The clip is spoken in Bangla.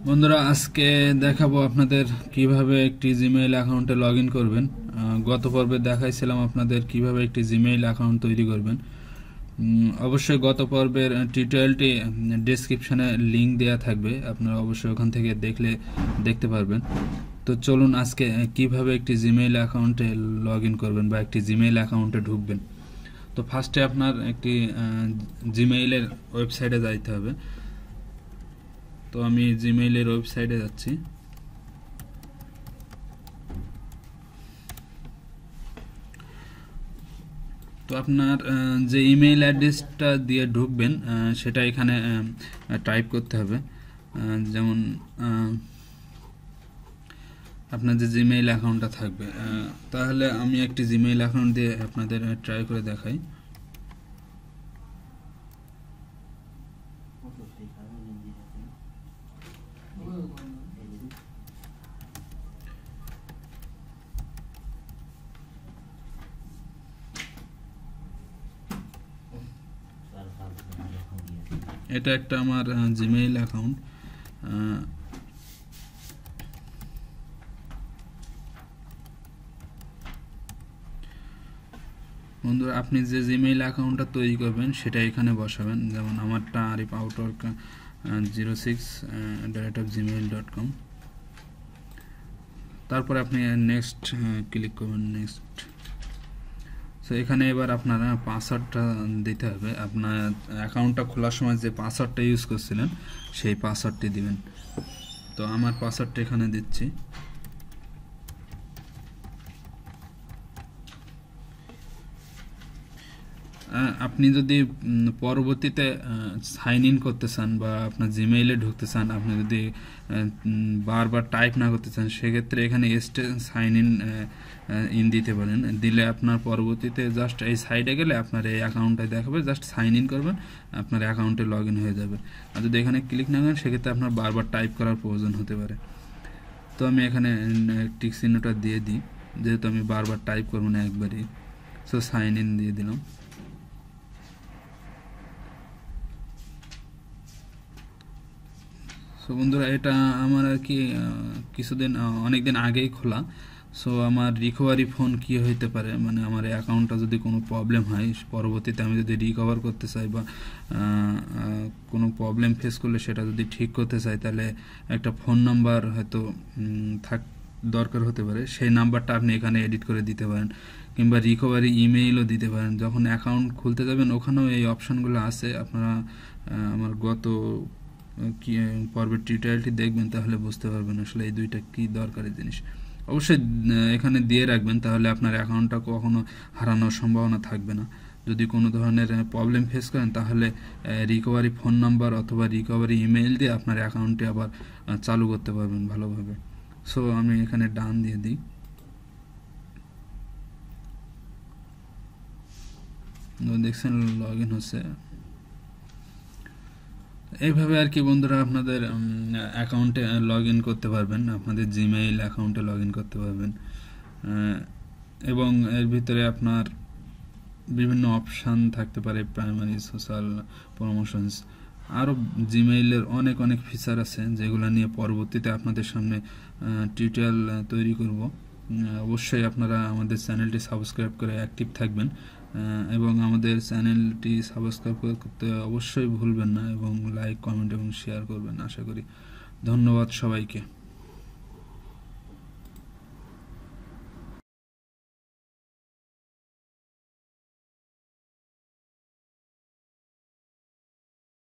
বন্ধুরা আজকে দেখাবো আপনাদের কিভাবে একটি জিমেইল অ্যাকাউন্টে লগইন করবেন। গত পর্বে দেখাইছিলাম আপনাদের কিভাবে একটি জিমেইল অ্যাকাউন্ট তৈরি করবেন। অবশ্যই গত পর্বের টিউটোরিয়ালটি ডেসক্রিপশনে লিংক দেওয়া থাকবে, আপনারা অবশ্যই ওখান থেকে দেখতে পারবেন। তো চলুন আজকে কিভাবে একটি জিমেইল অ্যাকাউন্টে লগইন করবেন বা একটি জিমেইল অ্যাকাউন্টে ঢুকবেন। তো ফার্স্টে আপনার একটি জিমেইলের ওয়েবসাইটে যাইতে হবে। তো আমি জিমেইলের ওয়েবসাইটে যাচ্ছি। তো আপনার যে ইমেইল অ্যাড্রেসটা দিয়ে ঢুকবেন সেটা এখানে টাইপ করতে হবে। যেমন আপনার যে জিমেইল অ্যাকাউন্টটা থাকবে, তাহলে আমি একটি জিমেইল অ্যাকাউন্ট দিয়ে আপনাদের ট্রাই করে দেখাই। এটা একটা আমার জিমেইল অ্যাকাউন্ট। বন্ধুরা আপনি যে জিমেইল অ্যাকাউন্টটা তৈরি করবেন সেটা এখানে বসাবেন। যেমন আমারটা arif@06@gmail.com। তারপর আপনি নেক্সট ক্লিক করবেন, নেক্সট। সো এখানে এবার আপনারা পাসওয়ার্ডটা দিতে হবে। আপনার অ্যাকাউন্টটা খোলার সময় যে পাসওয়ার্ডটা ইউজ করছিলেন সেই পাসওয়ার্ডটি দিবেন। তো আমার পাসওয়ার্ডটা এখানে দিচ্ছি। আপনি যদি পরবর্তীতে সাইন ইন করতে চান বা আপনার জিমেইলে ঢুকতে চান, আপনি যদি বারবার টাইপ না করতে চান, সেক্ষেত্রে এখানে সাইন ইন দিতে পারেন। দিলে আপনার পরবর্তীতে জাস্ট এই সাইডে গেলে আপনার এই অ্যাকাউন্টটা দেখাবে, জাস্ট সাইন ইন করবেন, আপনার অ্যাকাউন্টে লগ ইন হয়ে যাবে। আর যদি এখানে ক্লিক না করেন সেক্ষেত্রে আপনার বারবার টাইপ করার প্রয়োজন হতে পারে। তো আমি এখানে টিক চিহ্নটা দিয়ে দিই, যেহেতু আমি বারবার টাইপ করবো না একবারই। সো সাইন ইন দিয়ে দিলাম। সো বন্ধুরা এটা আমার আর কি অনেকদিন আগেই খোলা। সো আমার রিকভারি ফোন কি হইতে পারে, মানে আমার অ্যাকাউন্টটা যদি কোনো প্রবলেম হয়, পরবর্তীতে আমি যদি রিকভার করতে চাই বা কোনো প্রবলেম ফেস করলে সেটা যদি ঠিক করতে চাই, তাহলে একটা ফোন নাম্বার হয়তো দরকার হতে পারে। সেই নাম্বারটা আপনি এখানে এডিট করে দিতে পারেন, কিংবা রিকভারি ইমেইলও দিতে পারেন। যখন অ্যাকাউন্ট খুলতে যাবেন ওখানেও এই অপশানগুলো আছে। আপনারা আমার গত পর্বের টিউটোরিয়ালটি দেখবেন, তাহলে বুঝতে পারবেন আসলে এই দুইটা কি দরকারি জিনিস। অবশ্যই এখানে দিয়ে রাখবেন, তাহলে আপনার অ্যাকাউন্টটা কখনো হারানোর সম্ভাবনা থাকবে না। যদি কোনো ধরনের প্রবলেম ফেস করেন, তাহলে রিকভারি ফোন নাম্বার অথবা রিকভারি ইমেইল দিয়ে আপনার অ্যাকাউন্টটি আবার চালু করতে পারবেন ভালোভাবে। সো আমি এখানে ডান দিয়ে দিই। দেখছেন লগ ইন হচ্ছে। এইভাবে আর কি বন্ধুরা আপনাদের অ্যাকাউন্টে লগ ইন করতে পারবেন, আপনাদের জিমেইল অ্যাকাউন্টে লগ ইন করতে পারবেন। এবং এর ভিতরে আপনার বিভিন্ন অপশান থাকতে পারে, প্রাইমারি, সোশ্যাল, প্রমোশনস, আরও জিমেইলের অনেক অনেক ফিচার আছে, যেগুলো নিয়ে পরবর্তীতে আপনাদের সামনে টিউটোরিয়াল তৈরি করব। অবশ্যই আপনারা আমাদের চ্যানেলটি সাবস্ক্রাইব করে অ্যাক্টিভ থাকবেন, এবং আমাদের চ্যানেলটি সাবস্ক্রাইব করতে অবশ্যই ভুলবেন না, এবং লাইক, কমেন্ট এবং শেয়ার করবেন আশা করি। ধন্যবাদ সবাইকে।